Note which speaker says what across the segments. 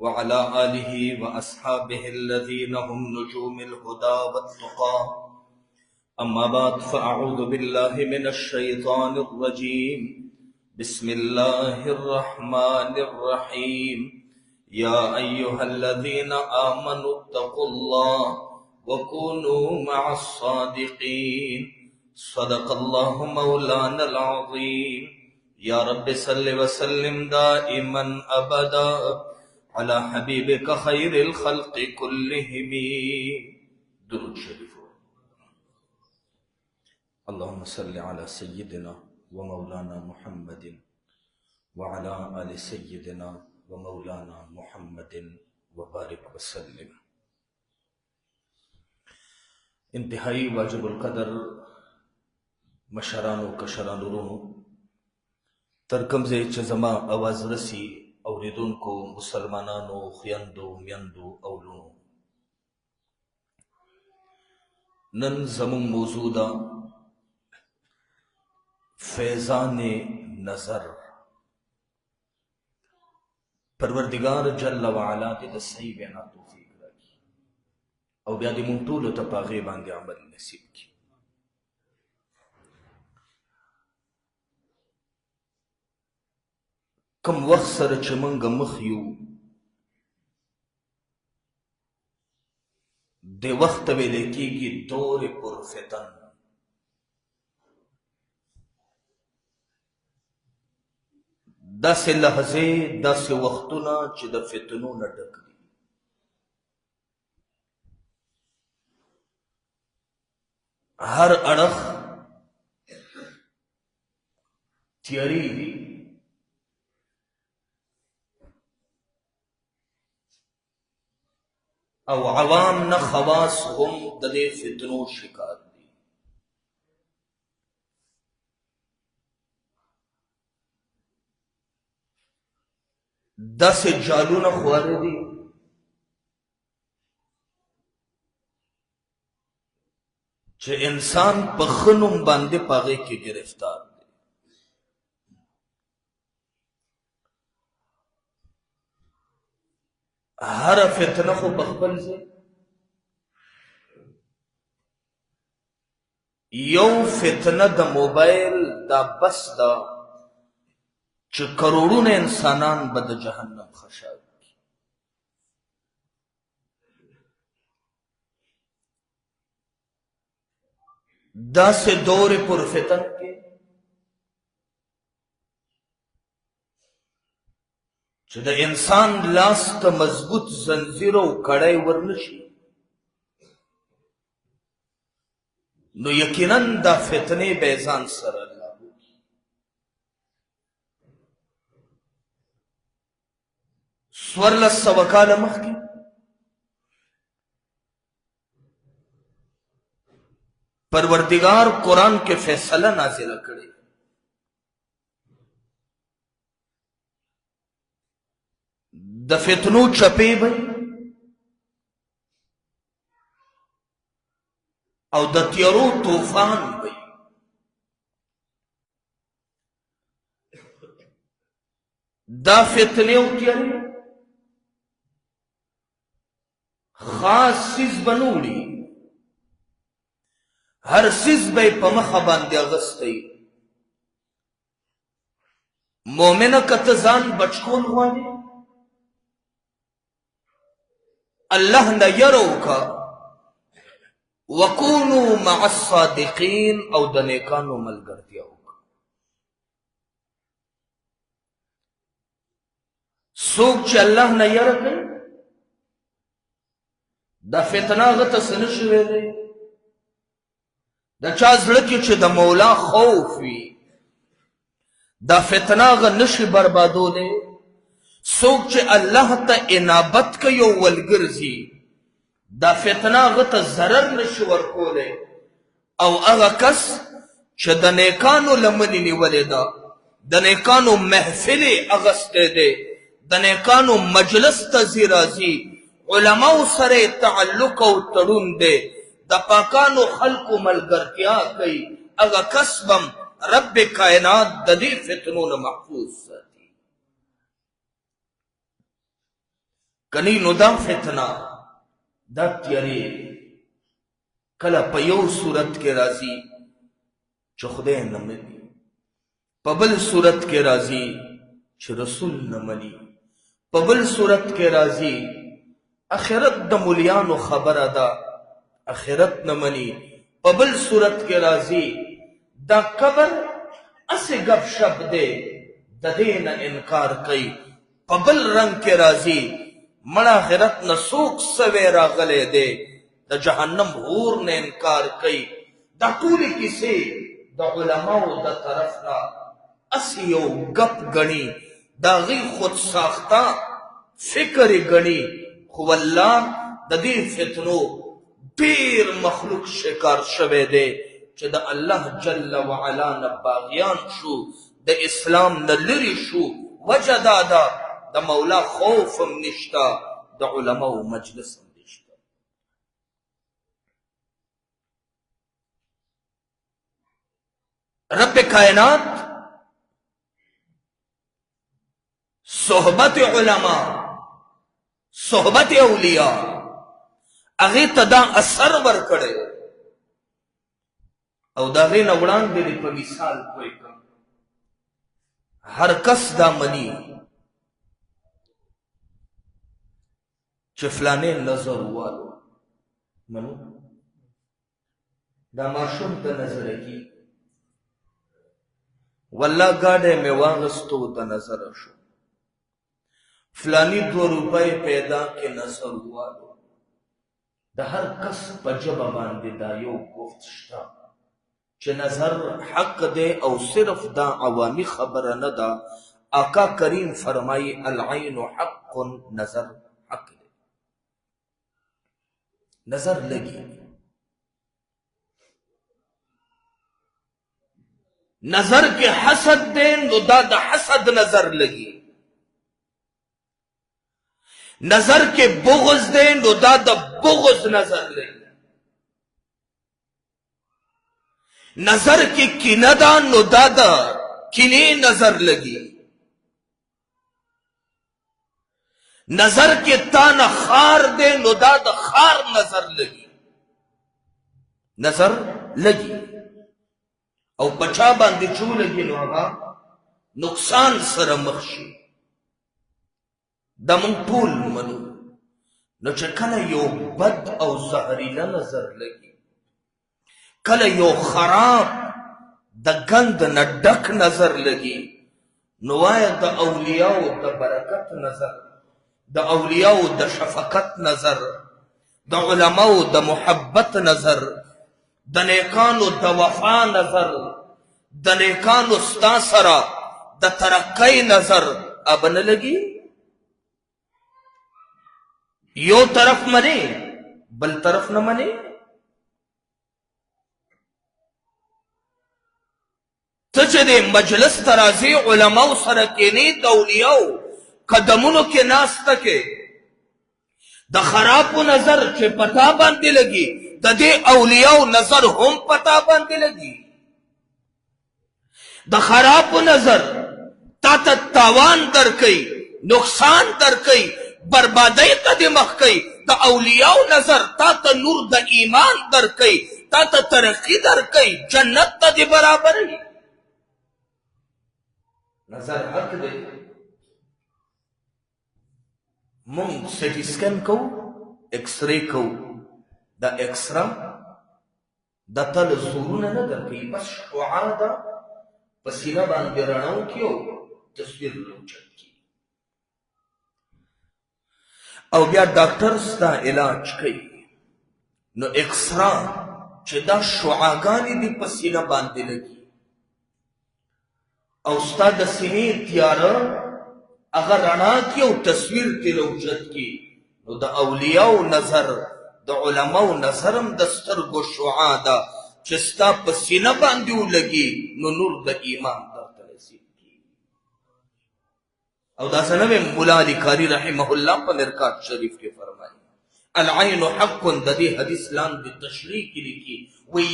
Speaker 1: وعلى آله وأصحابه الذين هم نجوم الهدى والتقى. أما بعد فأعوذ بالله من الشيطان الرجيم. بسم الله الرحمن الرحيم. يا أيها الذين آمنوا اتقوا الله وكونوا مع الصادقين. صدق الله مولانا العظيم. يا رب صل وسلم دائما أبدا على حبيبك خير الخلق كلهم. درود شريف. اللهم صل على سيدنا ومولانا محمد وعلى آل سيدنا ومولانا محمد وبارك وسلم. انتہائی واجب القدر مشرانو کشرانو ترکمزے چزما آواز رسی اوریدونکو مسلمانانو خویندو میندو اولونو، نن زمون موضوع دا فیضان نظر. پروردگار جل وعلا دې د صحیح وینا توفیق راکړي او بیا دې مونږ ټولو ته په هغې باندې عمل نصیب کړي. کم وخت سره چې موږ مخ یو، د وخت ویلې کېږي دور پرفتن. داسې لحظې، داسې وختونه چې د فتنو نه ډک دي. هر اړخ تیاری دي، او عوام نه خواص هم د دې فتنو شکار دي. داسې جالونه خواره دي چې انسان په ښه نوم باندې په هغې کې گرفتار دی. هره فتنه خو په خپل ځای. یو فتنه د موبایل دا بس ده چې کروڑونه انسانان به د جهنم خشاک کړي. داسې دور پرفتن کې چې د انسان لاس ته مضبوط زنځیر او کړی ورنشي، نو یقینا دا فتنې به ځان سره لاړو. څوارلس سوه کاله مخکې پروردگار قرآن کې فیصله نازله کړې. د فتنو چپې به او د تیارو طوفان به. دا فتنې او تیارې خاص څیز به نه وړي، هر څیز به یې په مخه باندې اغستی. مؤمنه که ته ځان بچ کول غواړې، الله نه یره وکړه، وکونو مع الصادقین، او د نیکانو ملګرتیا وکړه. څوک چې الله نه یره کوي، دا فتنه هغه ته څه نه شوی دی. د چا زړه کې چې د مولا خوف وي، دا فتنه هغه نشي بربادولی. څوک چې الله ته انابت کوي او ولګرځي، دا فتنه هغه ته ضرر نشي ورکولی. او هغه کس چې د نیکانو لمنې نیولې ده، د نیکانو محفل یې اغستی دی، د نیکانو مجلس ته ځي راځي، علماو سره تعلق او تړون دی، د پاکانو خلقو ملګرتیا کوي، هغه کس بم رب کائنات د دې فتنو نه محفوظ ساتي. کنی نو دا فتنه دا تیاری کله په یو صورت کې راځي چې خدای نه مني، په بل صورت کې راځي چې رسول نه مني، په بل صورت کې راځي اخرت د مولیانو خبره ده اخرت نه مني، په بل صورت کې راځي دا قبر اسې گپ شپ دی د دې نه انکار کوي، په بل رنگ کې راځي مړه آخرت نه څوک سوی راغلی دی د جهنم اور نه انکار کوي. دا ټولې کیسې د علماو د طرف نه اسې یو گپ ګڼي، د هغې خود ساخته فکر یې ګڼي، خو والله د دې فتنو ډېر مخلوق شکار شوی دی چې د الله جل وعلا نه باغیان شو، د اسلام نه لرې شو. وجه دا ده د مولا خوف هم نشته، د علماو مجلس هم نشته. رب کائنات صحبت علماء صحبت اولیاء هغې ته دا اثر ورکړی او د هغې نه وړاندې دې په مثال پوه کړم. هر کس دا مني چې فلانې نظر والو منو دا ماشوم ته نظره کی والله ګاډی مې واغستو د نظره شو، فلانی 2 روپۍ پیدا کې نظر والو. د هر کس په ژبه باندې دا یو گفت شته چې نظر حق دی او صرف دا عوامي خبره نه ده. آقا کریم فرمایي العین حق، نظر حق دی، نظر لگی. نظر کے حسد دے نو دا دا حسد نظر لگی، نظر کے بغض دے نو دا دا بغض نظر لگی، نظر کی کینہ دا نو دا دا کینے نظر لگی، نظر کے تان خار دے نو دا دا خار نظر لگی، نظر لگی. او پچا باندې چو لګي نو هغه نقصان سره مخ شي. دا مونږ ټول منو. نو چې کله یو بد او زهریله نظر لګي، کله یو خراب د ګند نه ډک نظر لګي، نو وایه د اولیاو د برکت نظر، د اولیاو د شفقت نظر، د علماو د محبت نظر، د نیکانو د وفا نظر، د نیکانو ستا سره د ترقی نظر اب نه لګي. یو طرف منی بل طرف نه منی. ته چې د مجلس ته راځې علماو سره کښېنې د اولیاو قدمونو کې ناسته کې د خرابو نظر چې پتا باندې لګي د دې اولیاو نظر هم پتا باندې لګي. د خرابو نظر تا ته تاوان درکوي، نقصان درکوي، بربادۍ ته دې مخ کوي. د اولیاو نظر تا ته نور د ایمان درکوي، تا ته ترقي درکوي، جنت ته دې برابروي. نظر حق دی. مونږ سټي سکن کوو، ایکس رے کوو. دا ایکسرا دا تل زورونه نه درکوي، بس شعاع ده په سینه باندې رڼاو کي او تصویر راوچت کي، او بیا ډاکټر ستا علاج کوي. نو ایکسرا چې دا شعاګانې دي په سینه باندې لګي او ستا د سینې تیاره هغه رڼا کي او تصویر ترې راوچت کي. نو د اولیاو نظر د علماو نظرم د سترګو شعاع ده چې ستا په سینه باندې ولګي، نو نور د ایمان درته نصیب کېږي. او داسې نه ویم، ملا علي کاري رحمه الله په مرکات شریف کې فرمایي العین حق. د دې حدیث لاندې تشریح کې لیکي وی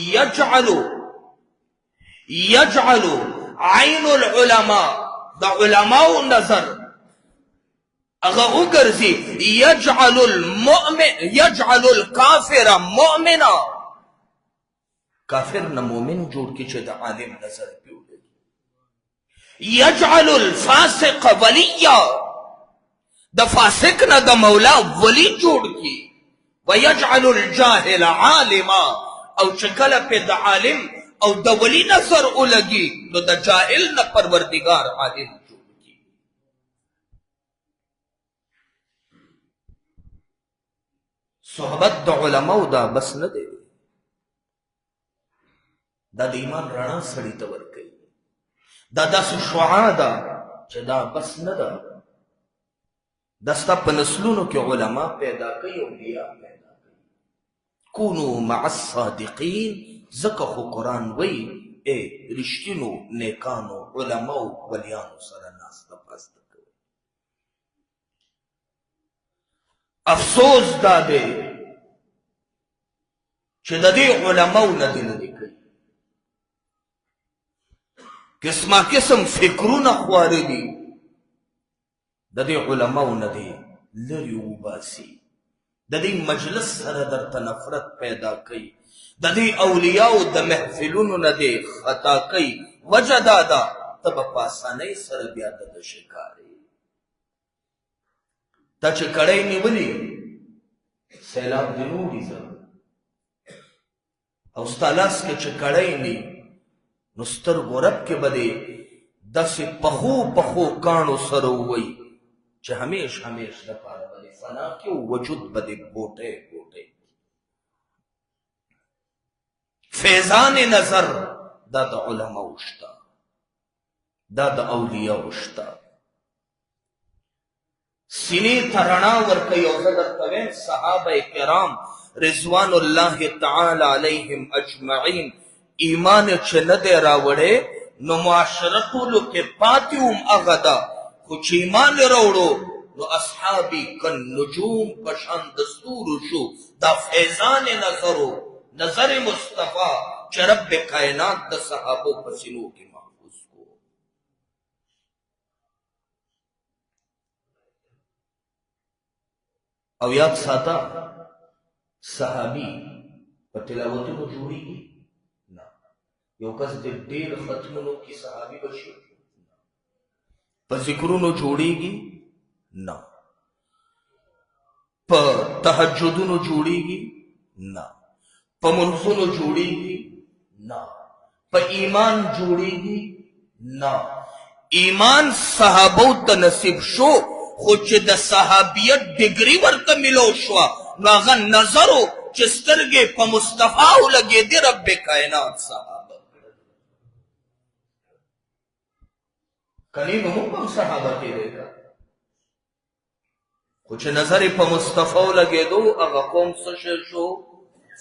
Speaker 1: یجعل عین العلماء، د علماو نظر اغا اگرزی یجعل الکافر مؤمنا، کافر نه مومن جوړ کی چې د عالم نظر پیوړي. یجعل الفاسق ولیا، د فاسق نه د مولا ولی جوړ کی. ویجعل الجاهل عالما، او چې کله په د عالم او د ولی نظر ولګي نو د جاهل نه پروردگار عالم جوړ کی. صحبت د علماء دا بس نه دی، دا د ایمان رڼا سړي ته ورکوي. دا داسې شعاع ده چې دا بس نه ده، دا ستا په نسلونو کې علما پیدا کوي، اولیاء پیدا کوي. کونو مع الصادقین، ځکه خو قرآن وایي رښتینو نیکانو علماو ولیانو سره ناسته پاسته کوي. افسوس دا دی چې د دې علماو نه دې نه دي کوي، قسمه قسم فکرونه خواره دي، د دې علماو نه دي لرې وباسي، د دې مجلس سره درته نفرت پیدا کوي، د دې اولیاو د محفلونو نه دي خطا کوي. وجه دا ده ته به په اسانۍ سره بیا د ده شکارې. تا چې کړی نیولي سیلاب دې نوړي زه، او ستا لاس کې چې کړی نی نو سترګو رب کې به دې داسې پخو پخو کاڼو سره ووایي چې همیش همیش دپاره به دې فنا کې وجود به دې ګوټی ګوټی. فیضان نظر دا د علماو شته، دا د اولیاو شته. سینې ته رڼا ورکوي. او زه درته وایم صحابه کرام رضوان الله تعالی علیهم اجمعین ایمان چې نه دی راوړی نو معاشره ټولو کې پاتې هم هغه ده، خو چې ایمان یې راوړو نو اصحابي کالنجوم په شان د ستورو شو. دا فیضان نظرو، نظر مصطفی چې رب کائنات د صحابو په سینو کې محفوظ کو. او یاد ساته صحابي په تلاوتونو جوړیږي نه. یو کس د ډېر ختمونو کې صحابي بشي، په ذکرونو جوړیږي نه، په تهجدونو جوړیږي نه، په منځونو جوړیږي نه، په ایمان جوړیږي نه. ایمان صحابو ته نصیب شو، خو چې د صحابیت ډګري ورته ملو شوه نو هغه نظرو چې سترګې په مصطفی ولګېدې رب کائنات صحابه کنی نو موږ هم صحابه کېدی که، خو چې نظر یې په مصطفی ولګېدو هغه قوم څه شی شو؟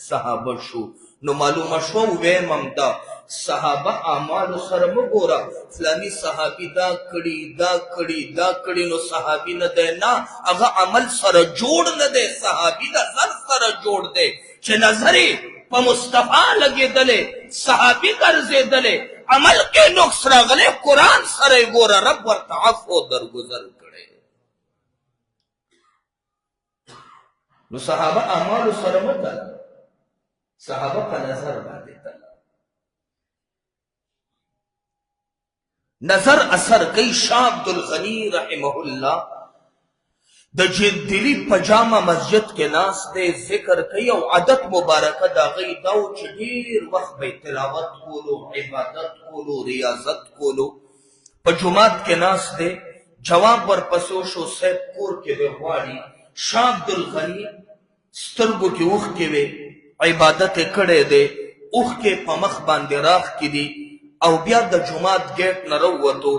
Speaker 1: صحابه شو. نو معلومه شوه ویم هم دا صحابه اعمالو سره مه ګوره فلاني صحابي دا کړي دا کړي دا کړي نو صحابي نه دی، نه، هغه عمل سره جوړ نه دی، صحابي نظر سره جوړ دی. چې نظر یې په مصطفی لګېدلی، صحابي ګرځېدلی، عمل کې نقص راغلی، قرآن سره یې ګوره رب ورته عفو درګذر کړی. نو صحابه اعمالو سره مه تله، صحابه په نظر باندې تله. نظر اثر کوي. شاه عبدالغنی رحمه الله د دلی په جامع مسجد کې ناست دی، ذکر کوي، او عادت مبارکه د هغوی دا و چې ډېر وخت به تلاوت کولو، عبادت کولو، ریاضت کولو. په جومات کې ناست دی، جواب ورپسې وشو صاحب کور کې دی غواړي. شاه عبدالغنی سترګو کې اوښکې وې، عبادت یې کړی دی، اوښکې په مخ باندې راښکې دي، او بیا د جومات ګیټ نه راووتو.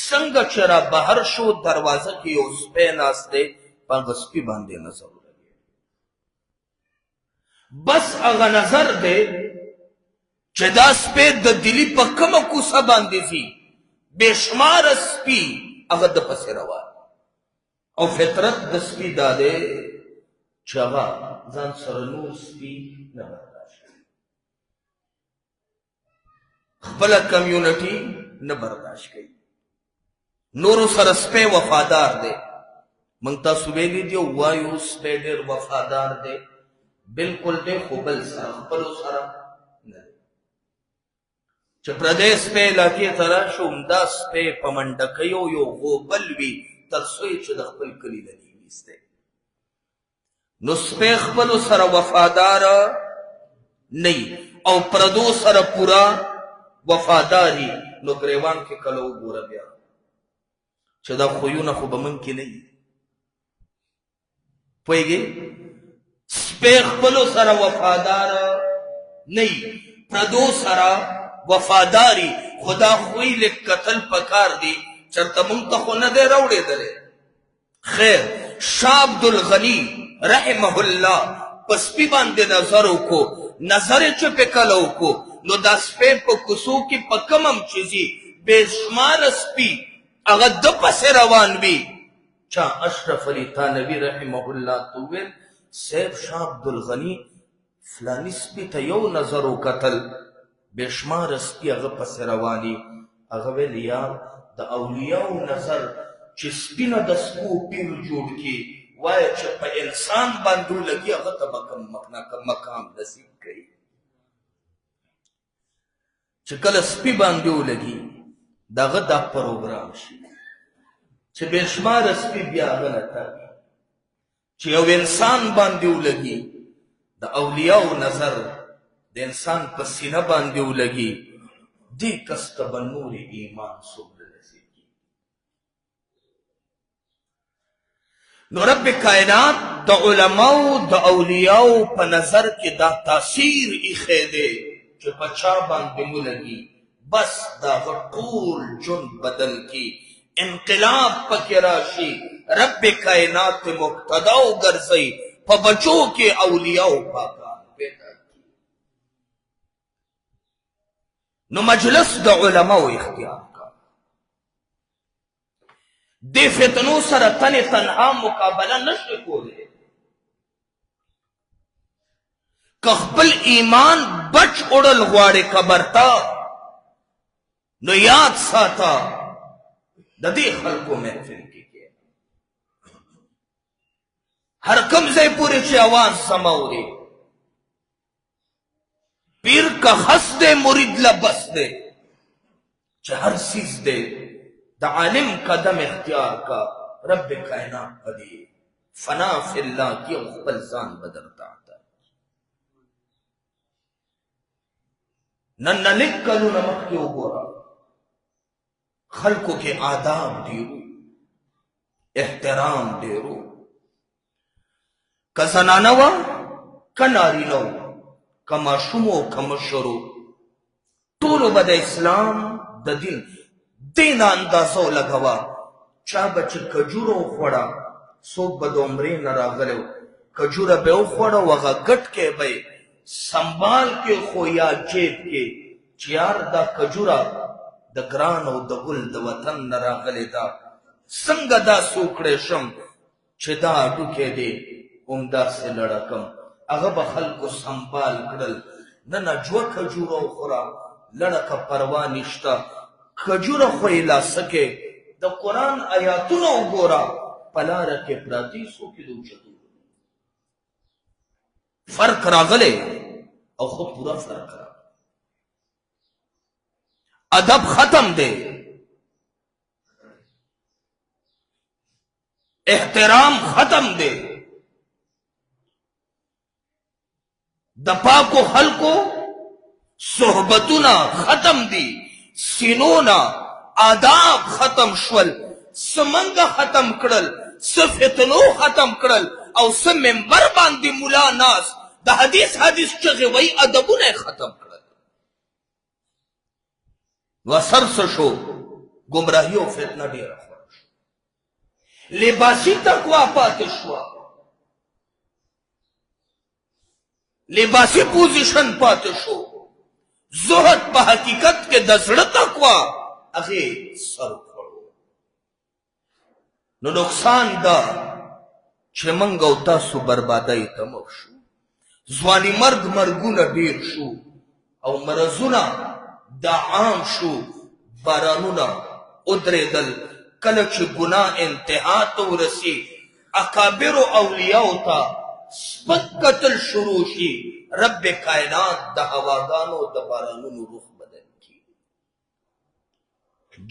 Speaker 1: څنګه چې را بهر شو دروازه کې یو سپی ناست دی، په هغه سپي باندې نظر ولګېد. بس هغه نظر دی چې دا سپی د دلي په کومه کوڅه باندې ځي، بې شماره سپي هغه د پسې روان. او فطرت د سپي دا دی چې هغه ځان سره نور سپي نه برداشت کوي، خپله کمیونټي نه برداشت کوي، نورو سره سپی وفادار دی، موږ تاسو ویلي دي وایو سپی ډېر وفادار دی بلکل دی خو بل سره خپلو سره نه دی چې پردی سپی علاقې ته راشي همدا سپی په منډه کوي او یو غوبل وي تر څو یې چې د خپل کلي نه دی ویستی نو سپی خپلو سره وفادار نه او پردو سره پورا وفاداری نو ګریوان کې کله وګوره بیا چې دا خویونه خو به من کې نه وي پوهېږې سپی خپلو سره وفادار نه پردو سره وفاداری خدا خوی لږ کتل پکار دی چرته مونږ ته خو نه دی راوړېدلی خیر شاه عبدالغني رحمه الله په سپي باندې نظر وکړو نظر یې چې پې کله وکړو نو دا سپی په کوڅو کې په کم هم چې ځي بې شماره سپي هغه ده پسې روان وي چا اشرف علي تانوي رحمه الله ته وویل صاحب شاه عبدالغني فلاني سپي ته یو نظر وکتل بې شماره سپي هغه پسې رواني هغه ویل یار د اولیاو نظر چې سپینه د سپو پیر جوړ کړي وایه چې په انسان باندې ولګي هغه ته به کوم مقام نصیب کوي چې کله سپي باندې ولګي د هغه دا پروګرام شي چې بې شماره سپي بیا هغه نه تاوي چې یو انسان باندې ولګي د اولیاو نظر د انسان په سینه باندې ولګي دې کس ته به نور ایمان څومره نصیبېږي نو رب کائنات د علماو د اولیاو په نظر کې دا تاثیر ایښی دی چې په چا باندې ولګي بس د هغه ټول ژوند بدل کی انقلاب پکې راشي رب کائنات مقتدا وګرځي په بچو کې اولیاو پاکان پیدا کی نو مجلس د علماو اختیار کا دې فتنو سره تنها مقابله نشي کولی که خپل ایمان بچ اڑل غواړي قبر ته نو یاد ساته د دې خلکو محفل کې هر کم ځای پورې چې आवाज سماوري پیر کا خس دے مرید لبس دے چې هر سیز دے د عالم قدم اختیار کا رب کائنات پدی فنا فی اللہ کی خپل ځان بدلتا نن لک کلو نمک کې وګورا خلقو کې آداب ډیرو احترام ډیرو که زنانه وه که نارینه وه که ماشوم و که مشر ټولو به د اسلام د دین اندازه ولګوه چا به چې کجوره وخوړه څوک به د عمرې نه راغلی کجوره به یې وخوړه و هغه ګټ کې به یې سنبال کې خو یا جیب کې چې یار دا کجوره د ګران او د ګل د وطن نه راغلی ده څنګه داسې وکړی شم چې دا هډوکی دی همداسې لړکم هغه به خلکو سنبال کړل نه نه جوه کجوره وخوره لړکه پروا نشته کجوره خو یې لاسه کې د قرآن آیاتونه وګوره په لاره کې پراته څوک یې د اوچتو فرق راغلی او خو پورا فرق راغلی ادب ختم دی احترام ختم دی د پاکو خلکو صحبتونه ختم دی سینونا آداب ختم شول سمنګه ختم کړل فتنو ختم کړل او سم منبر باندې مولا ناس د حدیث چغې وی ادبونه ختم کړل وسرس شو گمراهی او فتنه ډیره خور شو لباسي تقوا پاتې شوه لباسی پوزیشن پاتې شو زهد په حقیقت کې د زړه تقوا هغې سر خوړو نو نقصان دا چې موږ او تاسو بربادۍ ته مخ شو ځواني مرګونه ډېر شو او مرضونه دا عام شو بارانونه ودرېدل کله چې ګناه انتها ته ورسي اکابر اولیاء تا سپک قتل شروع شي رب کائنات د هواګانو د بارانونو رخ بدل کی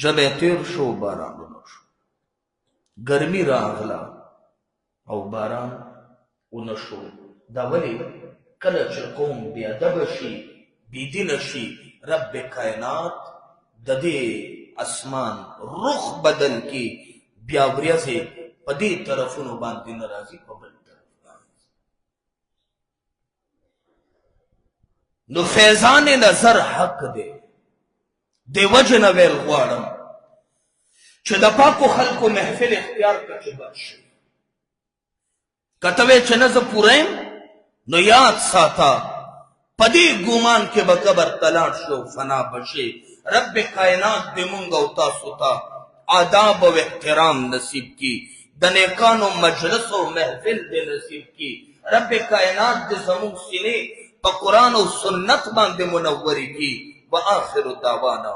Speaker 1: جبه تیر شو بارانونو شو گرمی راغلا او باران ونشو دا ولی کله چې قوم بی ادب شي بی دین شي رب کائنات د دې اسمان رخ بدل کی بیا وریځې په دې طرفونو باندې ناراضي په بل طرف نو فیضان نظر حق دی دی وجه نه ویل غواړم چې د پاکو خلکو محفل اختیار کړه چې بد شي کته وی چې نه زه پوره یم نو یاد ساته په دې ګومان کې به قبر تلاړ شو فنا بشي رب کائنات دې مونږ او تاسو ته آداب او احترام نصیب کی د نیکانو مجلس او محفل دې نصیب کی رب کائنات دې زموږ سینې په قرآن او سنت باندې منورې کی وآخر دعوانا